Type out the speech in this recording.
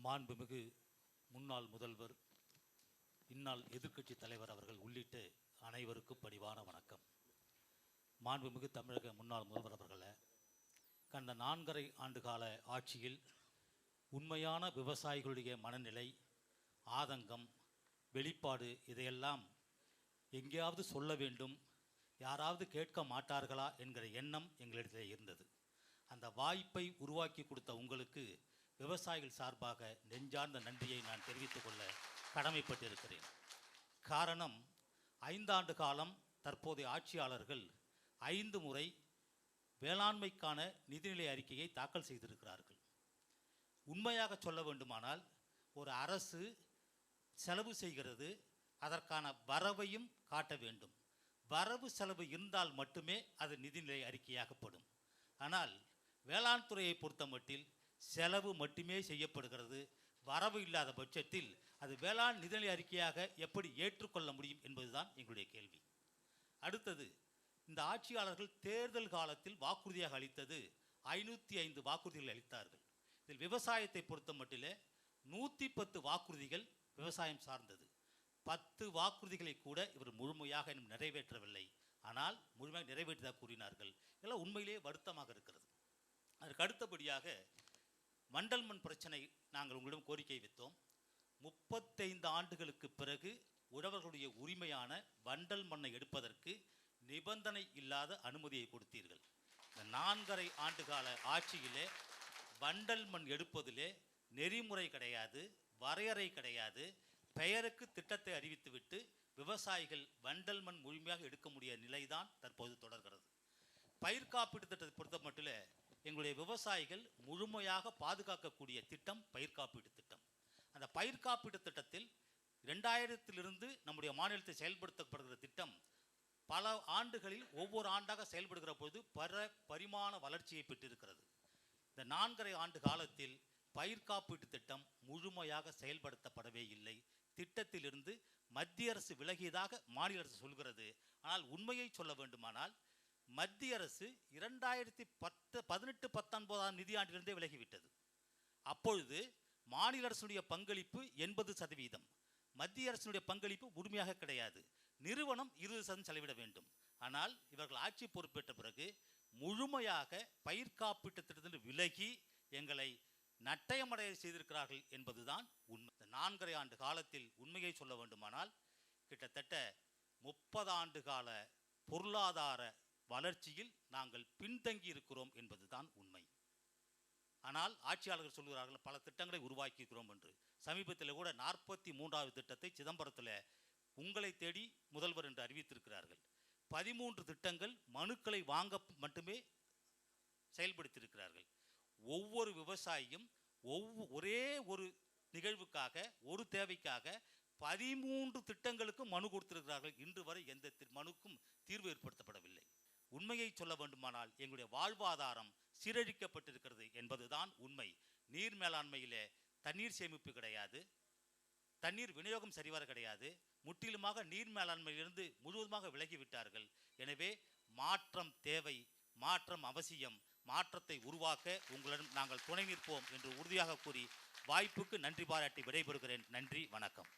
மாண்புமிகு முன்னாள் முதல்வர், இந்நாள் எதிர்க்கட்சி தலைவர் அவர்கள் உள்ளிட்ட அனைவருக்கும் பணிவான வணக்கம். மாண்புமிகு தமிழக முன்னாள் முதல்வர் அவர்களே, கடந்த 4.5 ஆண்டுகால ஆட்சியில் உண்மையான விவசாயிகளுடைய மனநிலை, ஆதங்கம், வெளிப்பாடு இதையெல்லாம் எங்கேயாவது சொல்ல வேண்டும், யாராவது கேட்க மாட்டார்களா என்கிற எண்ணம் எங்களிடத்தில் இருந்தது. அந்த வாய்ப்பை உருவாக்கி கொடுத்த உங்களுக்கு விவசாயிகள் சார்பாக நெஞ்சார்ந்த நன்றியை நான் தெரிவித்துக் கொள்ள கடமைப்பட்டிருக்கிறேன். காரணம், 5 ஆண்டு காலம் தற்போதைய ஆட்சியாளர்கள் 5 முறை வேளாண்மைக்கான நிதிநிலை அறிக்கையை தாக்கல் செய்திருக்கிறார்கள். உண்மையாக சொல்ல வேண்டுமானால், ஒரு அரசு செலவு செய்கிறது, அதற்கான வரவையும் காட்ட வேண்டும். வரவு செலவு இருந்தால் மட்டுமே அது நிதிநிலை அறிக்கையாகப்படும். ஆனால் வேளாண் துறையை பொறுத்த மட்டில் செலவு மட்டுமே செய்யப்படுகிறது. வரவு இல்லாத பட்சத்தில் அது வேளாண் நிதிநிலை அறிக்கையாக எப்படி ஏற்றுக்கொள்ள முடியும் என்பதுதான் எங்களுடைய கேள்வி. அடுத்தது, இந்த ஆட்சியாளர்கள் தேர்தல் காலத்தில் வாக்குறுதியாக அளித்தது 505 வாக்குறுதிகள் அளித்தார்கள். இதில் விவசாயத்தை பொறுத்த மட்டிலே 110 வாக்குறுதிகள் விவசாயம் சார்ந்தது. 10 வாக்குறுதிகளை கூட இவர் முழுமையாக இன்னும் நிறைவேற்றவில்லை. ஆனால் முழுமையாக நிறைவேற்றதாக கூறினார்கள். இதெல்லாம் உண்மையிலேயே வருத்தமாக இருக்கிறது. அதற்கு அடுத்தபடியாக வண்டல் மண் பிரச்சனை நாங்கள் உங்களிடம் கோரிக்கை வைத்தோம். 35 ஆண்டுகளுக்கு பிறகு உழவர்களுடைய உரிமையான வண்டல் மண்ணை எடுப்பதற்கு நிபந்தனை இல்லாத அனுமதியை கொடுத்தீர்கள். இந்த 4.5 ஆண்டுகால ஆட்சியிலே வண்டல் மண் எடுப்பதிலே நெறிமுறை கிடையாது, வரையறை கிடையாது. பெயருக்கு திட்டத்தை அறிவித்துவிட்டு விவசாயிகள் வண்டல் மண் முழுமையாக எடுக்க முடியாத நிலைதான் தற்போது தொடர்கிறது. பயிர் காப்பீட்டு திட்டத்தை பொறுத்த மட்டும் எங்களுடைய விவசாயிகள் முழுமையாக பாதுகாக்கக்கூடிய திட்டம் பயிர் காப்பீட்டு திட்டம். அந்த பயிர் காப்பீட்டு திட்டத்தில் 2000 நம்முடைய மாநிலத்தில் செயல்படுத்தப்படுகிற திட்டம் பல ஆண்டுகளில் ஒவ்வொரு ஆண்டாக செயல்படுகிற பொழுது பரிமாண வளர்ச்சியை பெற்றிருக்கிறது. இந்த 4.5 ஆண்டு காலத்தில் பயிர் காப்பீட்டு திட்டம் முழுமையாக செயல்படுத்தப்படவே இல்லை. திட்டத்திலிருந்து மத்திய அரசு விலகியதாக மாநில அரசு சொல்கிறது. ஆனால் உண்மையை சொல்ல வேண்டுமானால், மத்திய அரசு 2018-19 நிதியாண்டிலிருந்தே விலகிவிட்டது. அப்பொழுது மாநில அரசுடைய பங்களிப்பு 80%, மத்திய அரசுடைய பங்களிப்பு முழுமையாக கிடையாது. நிறுவனம் 20% செலவிட வேண்டும். ஆனால் இவர்கள் ஆட்சி பொறுப்பேற்ற பிறகு முழுமையாக பயிர் காப்பீட்டு திட்டத்தில் விலகி எங்களை நட்டயமடைய செய்திருக்கிறார்கள் என்பதுதான் உண்மை. 4.5 ஆண்டு காலத்தில் உண்மையை சொல்ல வேண்டுமானால், கிட்டத்தட்ட 30 ஆண்டு கால பொருளாதார வளர்ச்சியில் நாங்கள் பின்தங்கி இருக்கிறோம் என்பதுதான் உண்மை. ஆனால் ஆட்சியாளர்கள் சொல்கிறார்கள் பல திட்டங்களை உருவாக்கி இருக்கிறோம் என்று. சமீபத்தில் கூட 43வது திட்டத்தை சிதம்பரத்தில் உங்களை தேடி முதல்வர் என்று அறிவித்திருக்கிறார்கள். 13 திட்டங்கள் மனுக்களை வாங்க மட்டுமே செயல்படுத்தியிருக்கிறார்கள். ஒவ்வொரு விவசாயியும் ஒரே ஒரு நிகழ்வுக்காக, ஒரு தேவைக்காக 13 திட்டங்களுக்கு மனு கொடுத்திருக்கிறார்கள். இன்று வரை எந்த மனுக்கும் தீர்வு ஏற்படுத்தப்படவில்லை. உண்மையை சொல்ல வேண்டுமானால், எங்களுடைய வாழ்வாதாரம் சீரழிக்கப்பட்டிருக்கிறது என்பதுதான் உண்மை. நீர் மேலாண்மையிலே தண்ணீர் சேமிப்பு கிடையாது, தண்ணீர் விநியோகம் சரிவர கிடையாது. முற்றிலுமாக நீர் மேலாண்மையிலிருந்து முழுவதுமாக விலகிவிட்டார்கள். எனவே மாற்றம் தேவை, மாற்றம் அவசியம். மாற்றத்தை உருவாக்க உங்களிடம் நாங்கள் துணை நிற்போம் என்று உறுதியாக கூறி வாய்ப்புக்கு நன்றி பாராட்டி விடைபெறுகிறேன். நன்றி, வணக்கம்.